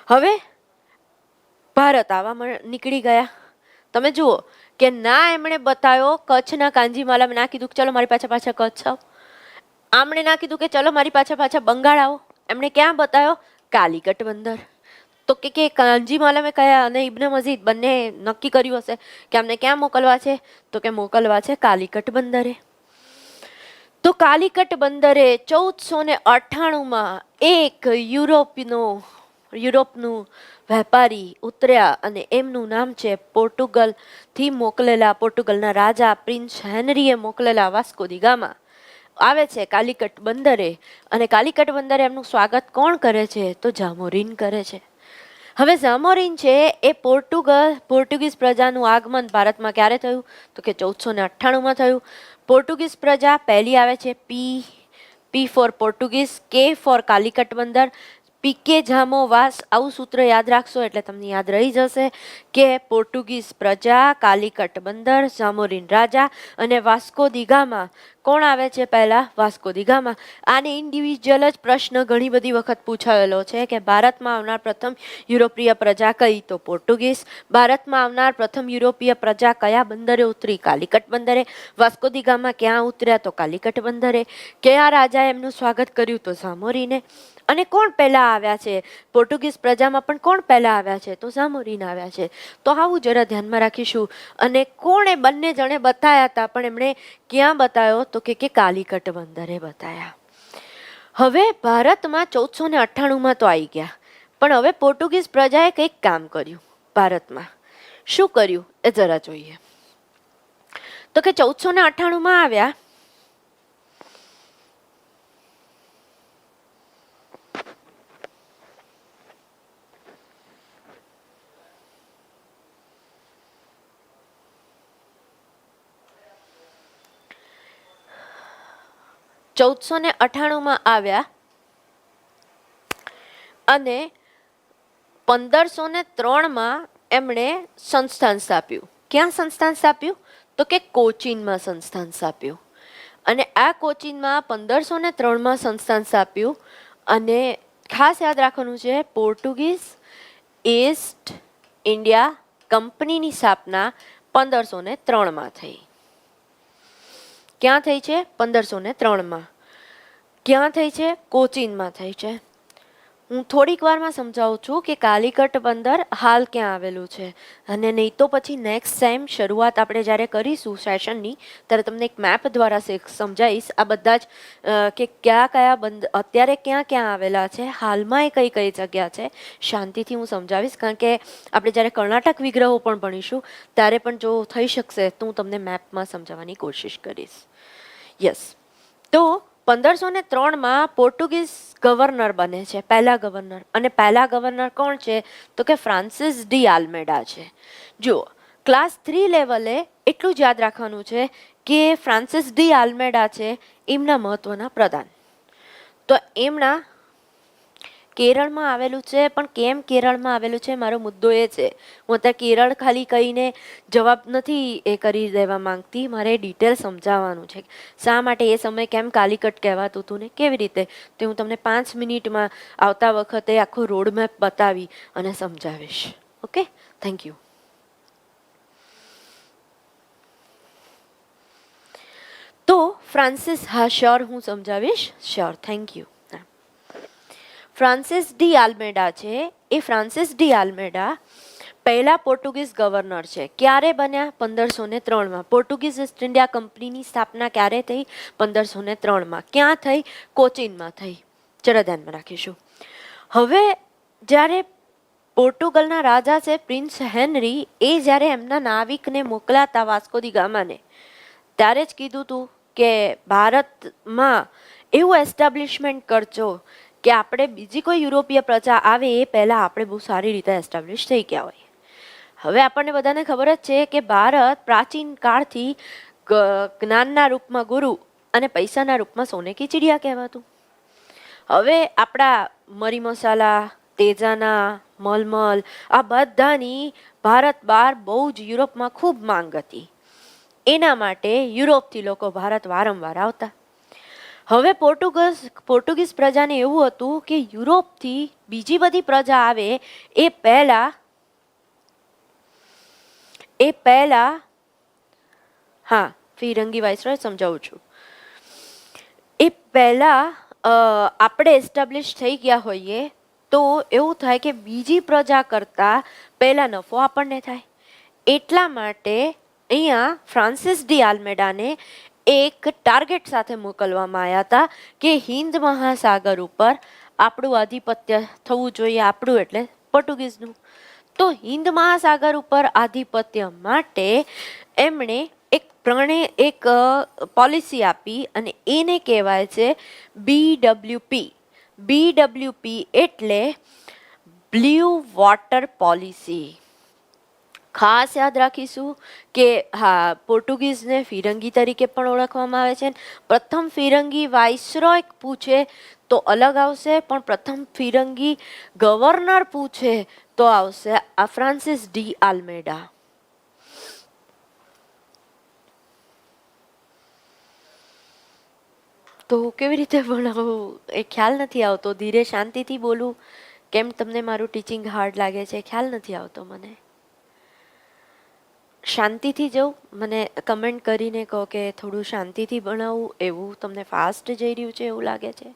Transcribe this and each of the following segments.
હવે ભારત આવા નીકળી ગયા. તમે જુઓ કે ના એમણે બતાવ્યો કચ્છના કાંજીમાલામાં, ના કીધું ચલો મારી પાછા પાછા કચ્છ આવો. આમણે ના કીધું કે ચલો મારી પાછા પાછા બંગાળ આવો. એમણે ક્યાં બતાવ્યો? કાલિકટ બંદર. તો કે કાંજીમાલા મેં કયા અને ઇબ્ન મજીદ બંને નક્કી કર્યું હશે કે અમને ક્યાં મોકલવા છે? તો કે મોકલવા છે કાલિકટ બંદરે. તો કાલિકટ બંદરે 1498માં એક યુરોપનું વેપારી ઉતર્યા અને એમનું નામ છે પોર્ટુગલથી મોકલેલા, પોર્ટુગલના રાજા પ્રિન્સ હેનરીએ મોકલેલા વાસ્કો દી ગામા આવે છે કાલિકટ બંદરે. અને કાલિકટ બંદરે એમનું સ્વાગત કોણ કરે છે? તો જામોરીન કરે છે. હવે જામોરીન છે એ પોર્ટુગીઝ પ્રજાનું આગમન ભારતમાં ક્યારે થયું? તો કે 1498માં થયું. પોર્ટુગીઝ પ્રજા પહેલી આવે છે પી ફોર પોર્ટુગીઝ, કે ફોર કાલિકટ બંદર, પીકે જામો વાસ. આવું સૂત્ર યાદ રાખશો એટલે તમને યાદ રહી જશે કે પોર્ટુગીઝ પ્રજા, કાલિકટ બંદર, જામોરીન રાજા અને વાસ્કો દી ગામા. કોણ આવે છે પહેલા? વાસ્કો દી ગામા. આને ઇન્ડિવિજ્યુઅલ જ પ્રશ્ન ઘણી બધી વખત પૂછાયેલો છે કે ભારતમાં આવનાર પ્રથમ યુરોપીય પ્રજા કઈ? તો પોર્ટુગીઝ. ભારતમાં આવનાર પ્રથમ યુરોપીય પ્રજા કયા બંદરે ઉતરી? કાલિકટ બંદરે. વાસ્કો દી ગામા ક્યાં ઉતર્યા? તો કાલિકટ બંદરે. કયા રાજાએ એમનું સ્વાગત કર્યું? તો જામોરીને. અને કોણ પહેલા આવ્યા છે? પોર્ટુગીઝ પ્રજામાં પણ કોણ પહેલા આવ્યા છે? તો જામોરીન આવ્યા છે. તો આવું જરા ધ્યાનમાં રાખીશું. અને કોણે બંને જણે બતાવ્યા હતા, પણ એમણે ક્યાં બતાવ્યો? તો કે કાલિકટ બંદરે બતાવ્યા. હવે ભારતમાં 1498માં તો આવી ગયા, પણ હવે પોર્ટુગીઝ પ્રજાએ કંઈક કામ કર્યું ભારતમાં. શું કર્યું એ જરા જોઈએ. તો કે 1498માં આવ્યા, અને 1503માં એમણે સંસ્થાન સ્થાપ્યું. ક્યાં સંસ્થાન સ્થાપ્યું? તો કે કોચીનમાં સંસ્થાન સ્થાપ્યું. અને આ કોચીનમાં 1503માં સંસ્થાન સ્થાપ્યું. અને ખાસ યાદ રાખવાનું છે, પોર્ટુગીઝ ઈસ્ટ ઇન્ડિયા કંપનીની સ્થાપના 1503માં થઈ. ક્યાં થઈ છે? 1503માં. ક્યાં થઈ છે? કોચીનમાં થઈ છે. હું થોડીક વારમાં સમજાવું છું કે કાલિકટ બંદર હાલ ક્યાં આવેલું છે. અને નહીં તો પછી નેક્સ્ટ ટાઈમ શરૂઆત આપણે જ્યારે કરીશું સેશનની, ત્યારે તમને એક મેપ દ્વારા સમજાવીશ આ બધા જ કે કયા બંદર અત્યારે ક્યાં ક્યાં આવેલા છે, હાલમાં એ કઈ કઈ જગ્યા છે. શાંતિથી હું સમજાવીશ, કારણ કે આપણે જ્યારે કર્ણાટક વિગ્રહો પણ ભણીશું ત્યારે પણ જો થઈ શકશે તો હું તમને મેપમાં સમજાવવાની કોશિશ કરીશ. યસ. તો 1503માં પોર્ટુગીઝ ગવર્નર બને છે, પહેલા ગવર્નર. અને પહેલા ગવર્નર કોણ છે? તો કે ફ્રાન્સિસ ડી આલ્મેડા છે. જુઓ, ક્લાસ 3 લેવલે એટલું જ યાદ રાખવાનું છે કે ફ્રાન્સિસ ડી આલ્મેડા છે એમના મહત્વના પ્રધાન. તો એમના કેરળમાં આવેલું છે, પણ કેમ કેરળમાં આવેલું છે મારો મુદ્દો એ છે, હું અત્યારે કેરળ ખાલી કહીને જવાબ નથી એ કરી દેવા માંગતી, મારે ડિટેલ સમજાવવાનું છે શા માટે એ સમય કેમ કાલિકટ કહેવાતું હતું ને કેવી રીતે. તો હું તમને 5 મિનિટમાં આવતા વખતે આખો રોડ મેપ બતાવી અને સમજાવીશ. Okay, thank you. તો ફ્રાન્સિસ, હા શ્યોર, હું સમજાવીશ, sure, thank you. Francis de Almeida છે એ ફ્રાન્સિસ ડી આલ્મેડા પહેલા પોર્ટુગીઝ ગવર્નર છે. ક્યારે બન્યા? 1503માં. પોર્ટુગીઝ ઈસ્ટ ઇન્ડિયા કંપનીની સ્થાપના ક્યારે થઈ? 1503માં. ક્યાં થઈ? કોચીનમાં થઈ. જરા ધ્યાનમાં રાખીશું. હવે જ્યારે પોર્ટુગલના રાજા છે પ્રિન્સ હેનરી, એ જ્યારે એમના નાવિકને મોકલાતા વાસ્કો દી ગામાને, ત્યારે જ કીધું હતું કે ભારતમાં એવું એસ્ટાબ્લિશમેન્ટ કરજો કે આપણે બીજી કોઈ યુરોપીય પ્રજા આવે એ પહેલાં આપણે બહુ સારી રીતે એસ્ટાબ્લિશ થઈ ગયા હોય. હવે આપણને બધાને ખબર જ છે કે ભારત પ્રાચીન કાળથી જ્ઞાનના રૂપમાં ગુરુ અને પૈસાના રૂપમાં સોને કી ચિડિયા કહેવાતું. હવે આપણા મરી મસાલા, તેજાના, મલમલ આ બધાની ભારત બહાર બહુ જ યુરોપમાં ખૂબ માંગ હતી. એના માટે યુરોપથી લોકો ભારત વારંવાર આવતા. હવે પોર્ટુગીઝ પ્રજાને એવું હતું કે યુરોપથી બીજી બધી પ્રજા આવે એ પહેલા હા ફિરંગી વાઇસરોય સમજાવું છું. એ પહેલા આપણે એસ્ટાબ્લિશ થઈ ગયા હોઈએ તો એવું થાય કે બીજી પ્રજા કરતા પહેલા નફો આપણને થાય. એટલા માટે અહીંયા ફ્રાન્સિસ ડી આલ્મેડાને એક ટાર્ગેટ સાથે મોકલવામાં આવ્યા હતા કે હિન્દ મહાસાગર ઉપર આપણું આધિપત્ય થવું જોઈએ. આપણું એટલે પોર્ટુગીઝનું. તો હિન્દ મહાસાગર ઉપર આધિપત્ય માટે એમણે એક પોલિસી આપી અને એને કહેવાય છે BWP. BWP એટલે બ્લુ વોટર પોલિસી. ખાસ યાદ રાખીશું કે હા પોર્ટુગીઝને ફિરંગી તરીકે પણ ઓળખવામાં આવે છે. પ્રથમ ફિરંગી વાઇસરોય પૂછે તો અલગ આવશે, પણ પ્રથમ ફિરંગી ગવર્નર પૂછે તો આવશે આ ફ્રાન્સિસ ડી આલ્મેડા. તો કેવી રીતે ભણાવું એ ખ્યાલ નથી આવતો. ધીરે શાંતિથી બોલું. કેમ તમને મારું ટીચિંગ હાર્ડ લાગે છે ખ્યાલ નથી આવતો મને. શાંતિથી જવું. મને કમેન્ટ કરીને કહો કે થોડું શાંતિથી ભણાવું. એવું તમને ફાસ્ટ જઈ રહ્યું છે એવું લાગે છે.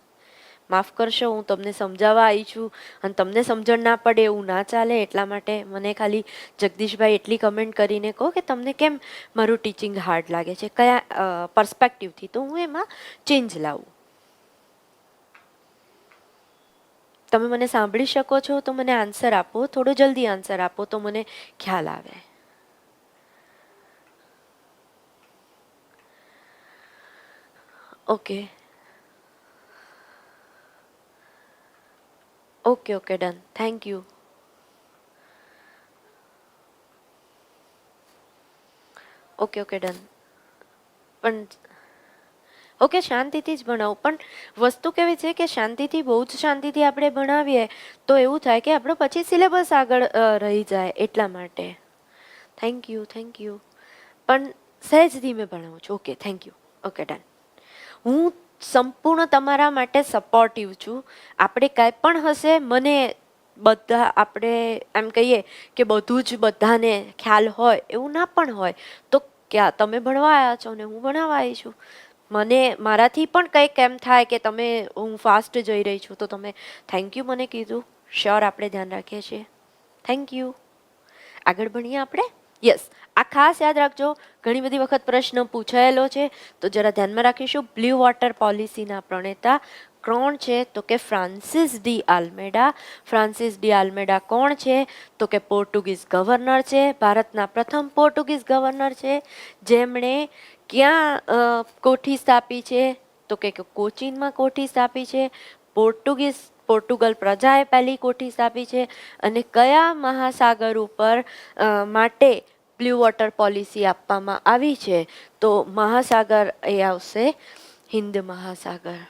માફ કરશો, હું તમને સમજાવવા આવી છું અને તમને સમજણ ના પડે એવું ના ચાલે. એટલા માટે મને ખાલી જગદીશભાઈ એટલી કમેન્ટ કરીને કહો કે તમને કેમ મારું ટીચિંગ હાર્ડ લાગે છે, કયા પર્સપેક્ટિવથી, તો હું એમાં ચેન્જ લાવું. તમે મને સાંભળી શકો છો તો મને આન્સર આપો. થોડો જલ્દી આન્સર આપો તો મને ખ્યાલ આવે. Okay okay okay done. Thank you. Okay okay done. પણ ઓકે શાંતિથી જ ભણાવું. પણ વસ્તુ કેવી છે કે શાંતિથી, બહુ જ શાંતિથી આપણે ભણાવીએ તો એવું થાય કે આપણો પછી સિલેબસ આગળ રહી જાય. એટલા માટે થેન્ક યુ. પણ સહેજ ધીમે ભણાવું છું. Okay thank you. Okay done. હું સંપૂર્ણ તમારા માટે સપોર્ટિવ છું. આપણે કાંઈ પણ હશે, મને બધા આપણે એમ કહીએ કે બધું જ બધાને ખ્યાલ હોય એવું ના પણ હોય. તો ક્યાં તમે ભણવા આવ્યા છો ને હું ભણાવવા આવી છું. મને મારાથી પણ કંઈક એમ થાય કે હું ફાસ્ટ જઈ રહી છું તો તમે થેન્ક યુ મને કીધું. શ્યોર આપણે ધ્યાન રાખીએ છીએ. Thank you. આગળ ભણીએ આપણે. યસ, આ ખાસ યાદ રાખજો. ઘણી બધી વખત પ્રશ્ન પૂછાયેલો છે તો જરા ધ્યાનમાં રાખીશું. બ્લુ વોટર પોલિસીના પ્રણેતા કોણ છે? તો કે ફ્રાન્સિસ ડી આલ્મેડા. ફ્રાન્સિસ ડી આલ્મેડા કોણ છે? તો કે પોર્ટુગીઝ ગવર્નર છે. ભારતના પ્રથમ પોર્ટુગીઝ ગવર્નર છે. જેમણે ક્યાં કોઠી સ્થાપી છે? તો કે કોચીનમાં કોઠી સ્થાપી છે. પોર્ટુગલ પ્રજાએ પહેલી કોઠી સ્થાપી છે. અને કયા મહાસાગર ઉપર માટે બ્લુ વોટર પોલિસી આપવામાં આવી છે? તો મહાસાગર એ આવશે હિન્દ મહાસાગર.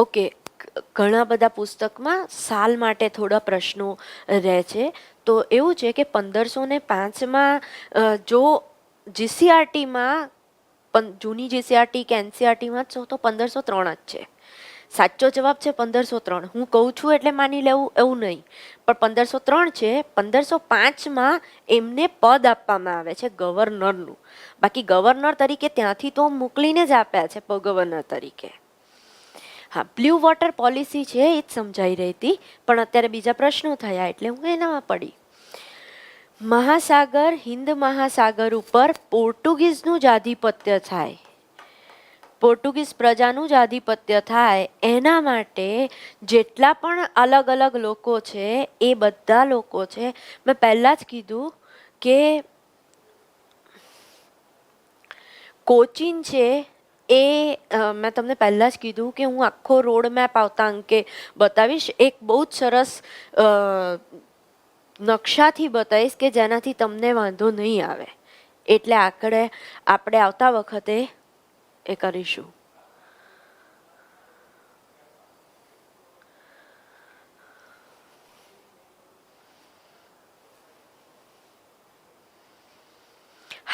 ઓકે, ઘણા બધા પુસ્તકમાં સાલ માટે થોડા પ્રશ્નો રહે છે. તો એવું છે કે 1505માં જો જીસીઆરટીમાં, જૂની જીસીઆરટી કે એનસીઆરટીમાં તો 1503 જ છે. સાચો જવાબ છે 1503. હું કહું છું એટલે માની લેવું એવું નહીં, પણ 1503 છે. 1505માં એમને પદ આપવામાં આવે છે ગવર્નરનું. બાકી ગવર્નર તરીકે ત્યાંથી તો મોકલીને જ આપ્યા છે ગવર્નર તરીકે. હા, બ્લુ વોટર પોલિસી છે એ જ સમજાઈ રહી હતી, પણ અત્યારે બીજા પ્રશ્નો થયા એટલે હું એનામાં પડી. મહાસાગર, હિન્દ મહાસાગર ઉપર પોર્ટુગીઝનું જ આધિપત્ય થાય, પોર્ટુગીઝ પ્રજાનું જ આધિપત્ય થાય. એના માટે જેટલા પણ અલગ અલગ લોકો છે એ બધા લોકો છે, મેં પહેલા જ કીધું કે કોચીન છે એ મેં તમને પહેલાં જ કીધું કે હું આખો રોડ મેપ આવતા અંકે બતાવીશ. એક બહુ જ સરસ નકશાથી બતાવીશ કે જેનાથી તમને વાંધો નહીં આવે. એટલે આપણે આવતા વખતે એ કરીશું.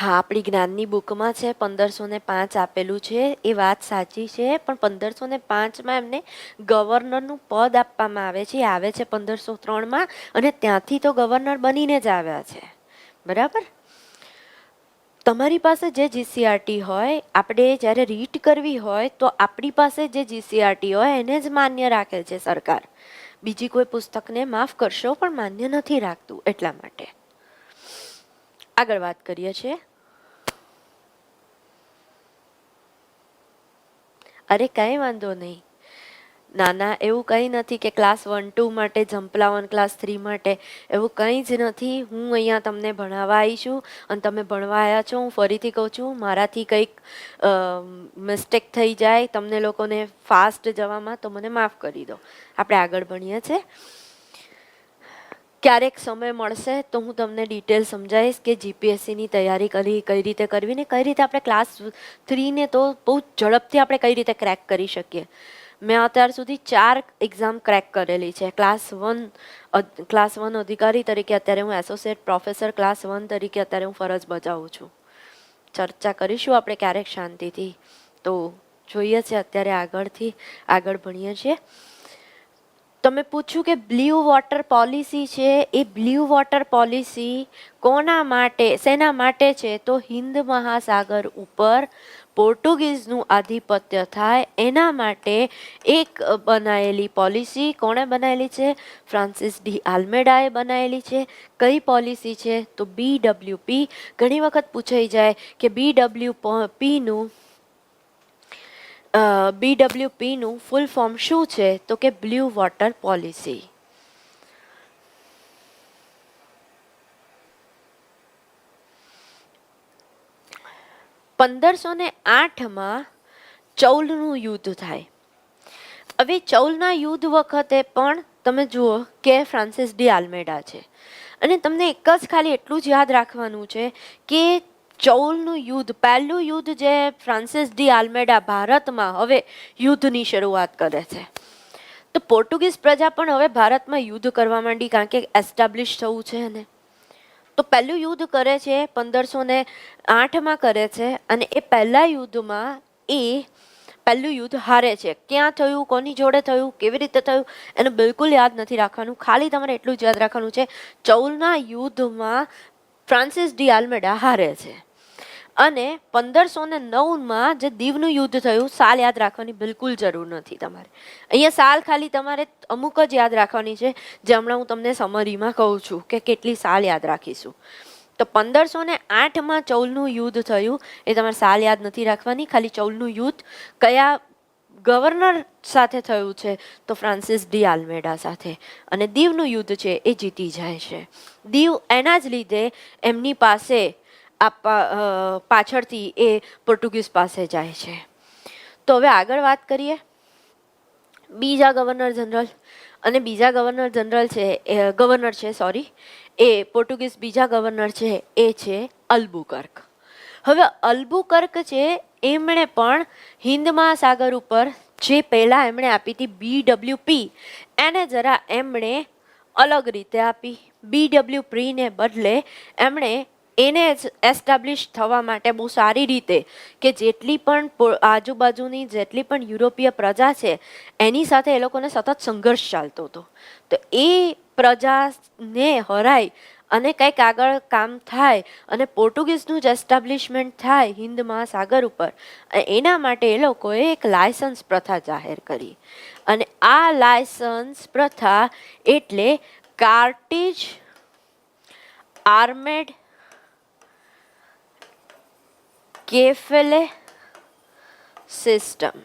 હા, આપણી જ્ઞાનની બુકમાં છે 1505 આપેલું છે, એ વાત સાચી છે, પણ 1505માં એમને ગવર્નરનું પદ આપવામાં આવે છે, આવે છે 1503માં, અને ત્યાંથી તો ગવર્નર બનીને જ આવ્યા છે. બરાબર. તમારી પાસે જે જીસીઆરટી હોય, આપણે જ્યારે રીડ કરવી હોય તો આપણી પાસે જે જીસીઆરટી હોય એને જ માન્ય રાખે છે સરકાર. બીજી કોઈ પુસ્તકને માફ કરશો પણ માન્ય નથી રાખતું. એટલા માટે આગળ વાત કરીએ છીએ. અરે કંઈ વાંધો નહીં. ના ના, એવું કંઈ નથી કે ક્લાસ 1-2 માટે ઝંપલાવન, ક્લાસ 3 માટે એવું કંઈ જ નથી. હું અહીંયા તમને ભણાવવા આવી છું અને તમે ભણવા આવ્યા છો. હું ફરીથી કહું છું, મારાથી કંઈક મિસ્ટેક થઈ જાય તમને લોકોને ફાસ્ટ જવામાં તો મને માફ કરી દો. આપણે આગળ ભણીએ છીએ. ક્યારેક સમય મળશે તો હું તમને ડિટેલ સમજાવીશ કે જીપીએસસીની તૈયારી કઈ રીતે કરવી ને કઈ રીતે આપણે ક્લાસ 3ને તો બહુ ઝડપથી આપણે કઈ રીતે ક્રેક કરી શકીએ. મેં અત્યાર સુધી 4 એક્ઝામ ક્રેક કરેલી છે. ક્લાસ 1 અધિકારી તરીકે અત્યારે હું એસોસિએટ પ્રોફેસર ક્લાસ 1 તરીકે અત્યારે હું ફરજ બજાવું છું. ચર્ચા કરીશું આપણે ક્યારેક શાંતિથી. તો જોઈએ છે અત્યારે આગળ ભણીએ છીએ. તમે પૂછ્યું કે બ્લુ વોટર પોલિસી છે, એ બ્લુ વોટર પોલિસી કોના માટે, શેના માટે છે? તો હિન્દ મહાસાગર ઉપર પોર્ટુગીઝનું આધિપત્ય થાય એના માટે એક બનાયેલી પોલિસી. કોણે બનાવેલી છે? ફ્રાન્સિસ ડી આલ્મેડાએ બનાવેલી છે. કઈ પોલિસી છે? તો BWP. ઘણી વખત પૂછાઈ જાય કે BWPનું ફૂલ ફોર્મ શું છે? તો કે બ્લુ વોટર પોલિસી. (1508) ચૌલનું યુદ્ધ થાય. હવે ચૌલના યુદ્ધ વખતે પણ તમે જુઓ કે ફ્રાન્સિસ ડી આલ્મેડા છે, અને તમને એક જ ખાલી એટલું જ યાદ રાખવાનું છે કે ચૌલનું યુદ્ધ, પહેલું યુદ્ધ જે ફ્રાન્સિસ ડી આલ્મેડા ભારતમાં હવે યુદ્ધની શરૂઆત કરે છે. તો પોર્ટુગીઝ પ્રજા પણ હવે ભારતમાં યુદ્ધ કરવા માંડી, કારણ કે એસ્ટાબ્લિશ થવું છે એને. તો પહેલું યુદ્ધ કરે છે 1508માં કરે છે, અને એ પહેલા યુદ્ધમાં પહેલું યુદ્ધ હારે છે. ક્યાં થયું, કોની જોડે થયું, કેવી રીતે થયું, એને બિલકુલ યાદ નથી રાખવાનું. ખાલી તમારે એટલું જ યાદ રાખવાનું છે, ચૌલના યુદ્ધમાં ફ્રાન્સિસ ડી આલ્મેડા હારે છે. અને 1509માં જે દીવનું યુદ્ધ થયું, સાલ યાદ રાખવાની બિલકુલ જરૂર નથી તમારે. અહીંયા સાલ ખાલી તમારે અમુક જ યાદ રાખવાની છે, જે હમણાં હું તમને સમરીમાં કહું છું કે કેટલી સાલ યાદ રાખીશું. તો 1508માં ચૌલનું યુદ્ધ થયું, એ તમારે સાલ યાદ નથી રાખવાની. ખાલી ચૌલનું યુદ્ધ કયા ગવર્નર સાથે થયું છે? તો ફ્રાન્સિસ ડી આલ્મેડા સાથે. અને દીવનું યુદ્ધ છે એ જીતી જાય છે. દીવ એના જ લીધે એમની પાસે પાછળથી એ પોર્ટુગીઝ પાસે જાય છે. તો હવે આગળ વાત કરીએ. બીજા ગવર્નર જનરલ, અને બીજા ગવર્નર છે એ પોર્ટુગીઝ બીજા ગવર્નર છે એ છે અલ્બુકર્ક. હવે અલ્બુકર્ક છે, એમણે પણ હિન્દ મહાસાગર ઉપર જે પહેલા એમણે આપી હતી BWP, એને જરા એમણે અલગ રીતે આપી. BWPને બદલે એમણે એને જ એસ્ટાબ્લિશ થવા માટે બહુ સારી રીતે, કે જેટલી પણ આજુબાજુની જેટલી પણ યુરોપીય પ્રજા છે એની સાથે એ લોકોને સતત સંઘર્ષ ચાલતો હતો. તો એ પ્રજાને હરાય અને કંઈક આગળ કામ થાય અને પોર્ટુગીઝનું જ એસ્ટાબ્લિશમેન્ટ થાય હિન્દ મહાસાગર ઉપર, એના માટે એ લોકોએ એક લાયસન્સ પ્રથા જાહેર કરી. અને આ લાયસન્સ પ્રથા એટલે કાર્ટિજ આર્મેડ કેફેલે સિસ્ટમ.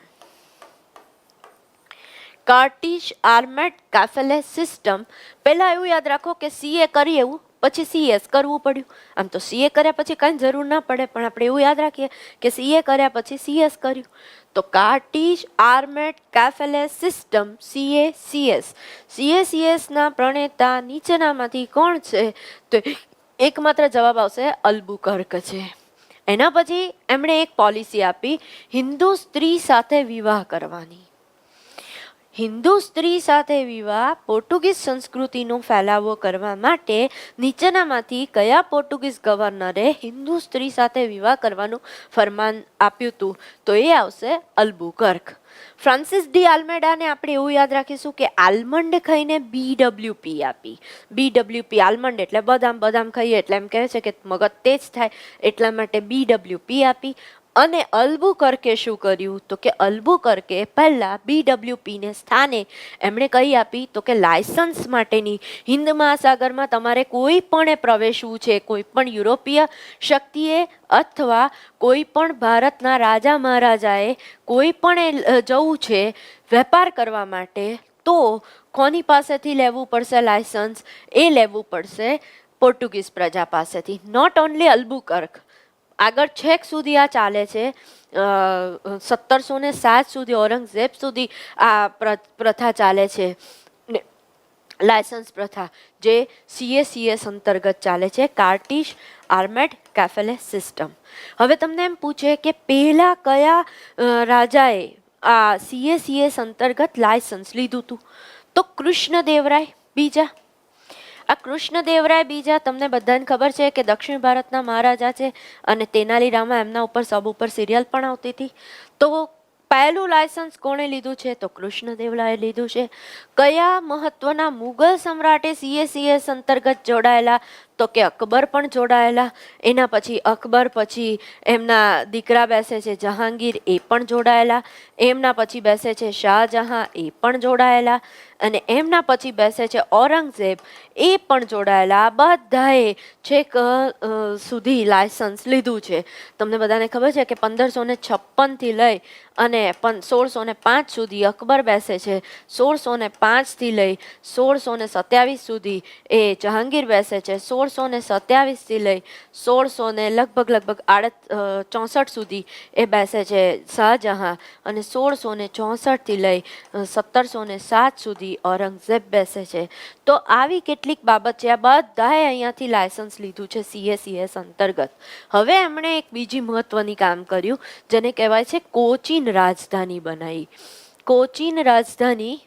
કાર્ટિજ આર્મેડ કાફેલે સિસ્ટમ. પહેલા એવું યાદ રાખો કે CA કરી એવું, પછી CS કરવું પડ્યું. આમ તો CA કર્યા પછી કાંઈ જરૂર ના પડે, પણ આપણે એવું યાદ રાખીએ કે CA કર્યા પછી CS કર્યું. તો કાર્ટિજ આર્મેડ કાફેલે સિસ્ટમ, CACS ના પ્રણેતા નીચેનામાંથી કોણ છે? તો એકમાત્ર જવાબ આવશે અલ્બુકર્ક છે. એના પછી એમણે એક પોલિસી આપી હિન્દુ સ્ત્રી સાથે વિવાહ કરવાની. હિન્દુ સ્ત્રી સાથે વિવાહ પોર્ટુગીઝ સંસ્કૃતિનો ફેલાવો કરવા માટે નીચેનામાંથી કયા પોર્ટુગીઝ ગવર્નરે હિન્દુ સ્ત્રી સાથે વિવાહ કરવાનું ફરમાન આપ્યું હતું? તો એ આવશે અલ્બુકર્ક. ફ્રાન્સિસ ડી આલ્મેડાને આપણે એવું યાદ રાખીશું કે આલ્મંડ ખાઈને BWP આપી. BWP આલ્મંડ એટલે બદામ, બદામ ખાઈએ એટલે એમ કહે છે કે મગજ તેજ થાય, એટલા માટે BWP આપી. અને અલ્બુકર્કે શું કર્યું? તો કે અલ્બુકર્કે પહેલા BWP ને સ્થાને એમણે કઈ આપી? તો કે લાયસન્સ માટેની, હિન્દ મહાસાગરમાં તમારે કોઈ પણ પ્રવેશવું છે, કોઈ પણ યુરોપીય શક્તિએ અથવા કોઈ પણ ભારતના રાજા મહારાજાએ કોઈ પણ જવું છે વેપાર કરવા માટે, તો કોની પાસેથી લેવું પડશે લાયસન્સ? એ લેવું પડશે પોર્ટુગીઝ પ્રજા પાસેથી. નોટ ઓનલી અલ્બુકર્ક, આગળ છેક સુધી આ ચાલે છે. 1707 સુધી, ઔરંગઝેબ સુધી આ પ્રથા ચાલે છે, લાયસન્સ પ્રથા, જે CACS અંતર્ગત ચાલે છે, કાર્ટિશ આર્મેડ કેફેલે સિસ્ટમ. હવે તમને એમ પૂછે કે પહેલા કયા રાજાએ આ CACS અંતર્ગત લાયસન્સ લીધું હતું? તો કૃષ્ણદેવરાય બીજા. આ કૃષ્ણદેવરાય બીજા તમને બધાને ખબર છે કે દક્ષિણ ભારતના મહારાજા છે, અને તેનાલી રામા એમના ઉપર સબ ઉપર સિરિયલ પણ આવતી હતી. તો પહેલું લાયસન્સ કોણે લીધું છે? તો કૃષ્ણદેવરાયે લીધું છે. કયા મહત્વના મુગલ સમ્રાટે CACS અંતર્ગત જોડાયેલા? તો કે અકબર પણ જોડાયેલા. એના પછી અકબર પછી એમના દીકરા બેસે છે જહાંગીર, એ પણ જોડાયેલા. એમના પછી બેસે છે શાહજહાં, એ પણ જોડાયેલા. અને એમના પછી બેસે છે ઔરંગઝેબ, એ પણ જોડાયેલા. આ બધાએ છેક સુધી લાયસન્સ લીધું છે. તમને બધાને ખબર છે કે 1556 થી લઈ અને 1605 સુધી અકબર બેસે છે. 1605 થી લઈ 1627 સુધી એ જહાંગીર બેસે છે. 1627 થી લઈ 1664 સુધી એ બેસે છે શાહજહાં. અને 1664 થી લઈ 1707 સુધી ઔરંગઝેબ બેસે છે. તો આવી કેટલીક બાબત છે. આ બધાએ અહીંયાથી લાયસન્સ લીધું છે CACS અંતર્ગત. હવે એમણે એક બીજી મહત્વની કામ કર્યું, જેને કહેવાય છે કોચીન રાજધાની બનાવી. કોચીન રાજધાની,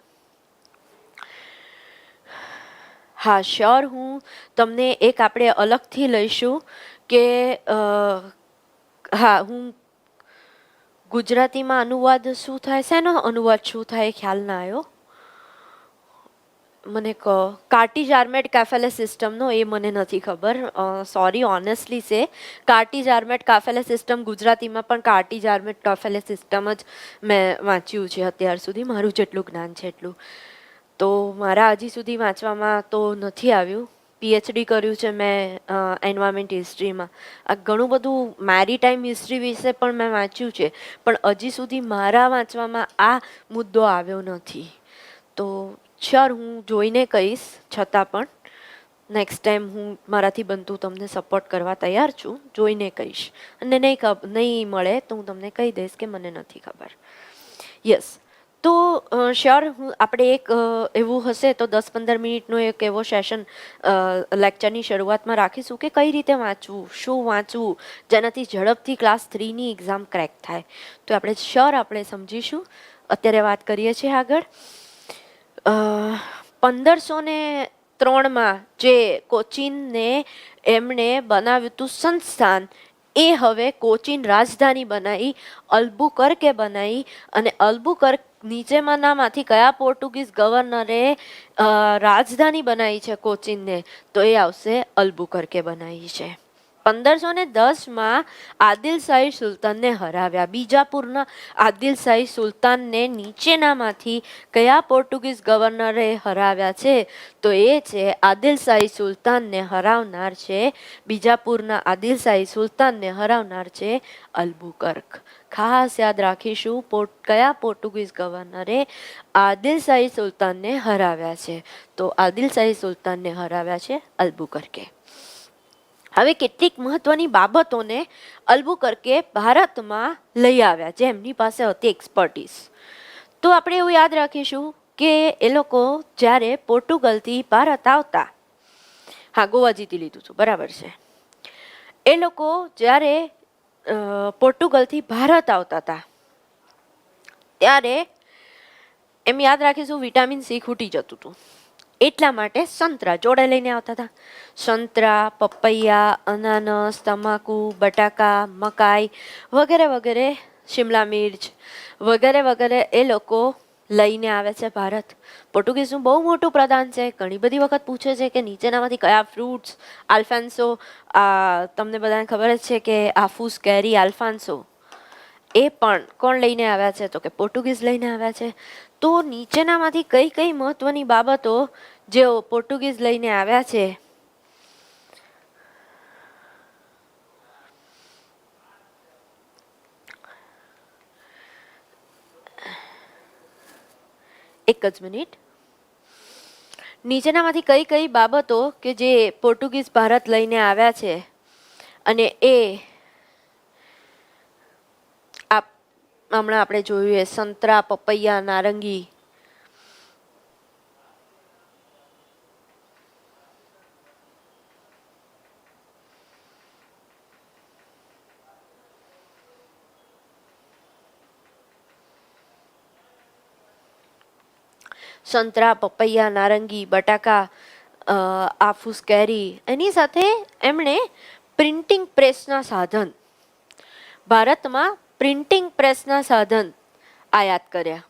હા શ્યોર, હું તમને એક આપણે અલગથી લઈશું કે હા, હું ગુજરાતીમાં અનુવાદ શું થાય, શેનો અનુવાદ શું થાય ખ્યાલ ના આવ્યો મને. કાર્ટિજ આર્મેડ કાફેલે સિસ્ટમનો એ મને નથી ખબર, સોરી ઓનેસ્ટલી સે. કાર્ટિજ આર્મેડ કાફેલે સિસ્ટમ ગુજરાતીમાં પણ કાર્ટિજ આર્મેડ કાફેલે સિસ્ટમ જ મેં વાંચ્યું છે અત્યાર સુધી, મારું જેટલું જ્ઞાન છે એટલું. તો મારા હજી સુધી વાંચવામાં તો નથી આવ્યું. PhD કર્યું છે મેં એન્વાયરમેન્ટ હિસ્ટ્રીમાં. આ ઘણું બધું મેરીટાઈમ હિસ્ટ્રી વિશે પણ મેં વાંચ્યું છે, પણ હજી સુધી મારા વાંચવામાં આ મુદ્દો આવ્યો નથી. તો શ્યોર હું જોઈને કહીશ, છતાં પણ નેક્સ્ટ ટાઈમ હું મારાથી બનતું તમને સપોર્ટ કરવા તૈયાર છું, જોઈને કહીશ. અને નહીં મળે તો હું તમને કહી દઈશ કે મને નથી ખબર. યસ, તો શ્યોર આપણે એક એવું હશે તો 10-15 મિનિટનો એક એવો સેશન લેક્ચરની શરૂઆતમાં રાખીશું કે કઈ રીતે વાંચવું, શું વાંચવું, જેનાથી ઝડપથી ક્લાસ 3ની એક્ઝામ ક્રેક થાય. તો આપણે શ્યોર આપણે સમજીશું. અત્યારે વાત કરીએ છીએ આગળ. 1503માં જે કોચીનને એમણે બનાવ્યું હતું સંસ્થાન, એ હવે કોચીન રાજધાની બનાવી, અલ્બુકર્કે બનાવી. અને અલ્બુકર્ક નીચેમાંનામાંથી કયા પોર્ટુગીઝ ગવર્નરે રાજધાની બનાવી છે કોચીનને? તો એ આવશે અલ્બુકર્કે બનાવી છે. 1510માં આદિલશાહી સુલતાનને હરાવ્યા. બીજાપુરના આદિલશાહી સુલતાનને નીચેનામાંથી કયા પોર્ટુગીઝ ગવર્નરે હરાવ્યા છે? તો એ છે આદિલશાહી સુલતાનને હરાવનાર છે, બીજાપુરના આદિલશાહી સુલતાનને હરાવનાર છે અલ્બુકર્ક. ખાસ યાદ રાખીશું કયા પોર્ટુગીઝ ગવર્નરે આદિલશાહી સુલતાનને હરાવ્યા છે. તો આદિલશાહી સુલતાનને હરાવ્યા છે અલ્બુકર્કે. હવે કેટલીક મહત્વની બાબતોને અલ્બુકર્કે ભારતમાં લઈ આવ્યા, જે એમની પાસે હતી એક્સપર્ટીસ. તો આપણે એવું યાદ રાખીશું કે એ લોકો જ્યારે પોર્ટુગલથી ભારત આવતા, હા ગોવા જીતી લીધું હતું બરાબર છે, એ લોકો જ્યારે પોર્ટુગલથી ભારત આવતા હતા ત્યારે એમ યાદ રાખીશું વિટામિન સી ખૂટી જતું હતું, એટલા માટે સંતરા જોડે લઈને આવતા હતા. સંતરા, પપૈયા, અનાનસ, તમાકુ, બટાકા, મકાઈ વગેરે વગેરે, શિમલા મિર્ચ વગેરે વગેરે એ લોકો લઈને આવે છે ભારત. પોર્ટુગીઝનું બહુ મોટું પ્રદાન છે. ઘણી બધી વખત પૂછે છે કે નીચેનામાંથી કયા ફ્રૂટ્સ, આલ્ફાન્સો, તમને બધાને ખબર જ છે કે આફૂસ કેરી આલ્ફાન્સો, એ પણ કોણ લઈને આવ્યા છે? તો કે પોર્ટુગીઝ લઈને આવ્યા છે. તો નીચેનામાંથી કઈ કઈ મહત્વની બાબતો જેઓ પોર્ટુગીઝ લઈને આવ્યા છે એક જ મિનિટ. નીચેનામાંથી કઈ કઈ બાબતો કે જે પોર્ટુગીઝ ભારત લઈને આવ્યા છે અને એ હમણાં આપણે જોયું સંતરા, પપૈયા, નારંગી, સંતરા, પપૈયા, નારંગી, બટાકા, આફૂસ કેરી, એની સાથે એમણે પ્રિન્ટિંગ પ્રેસના સાધન, ભારતમાં પ્રિન્ટિંગ પ્રેસના સાધન આયાત કર્યા.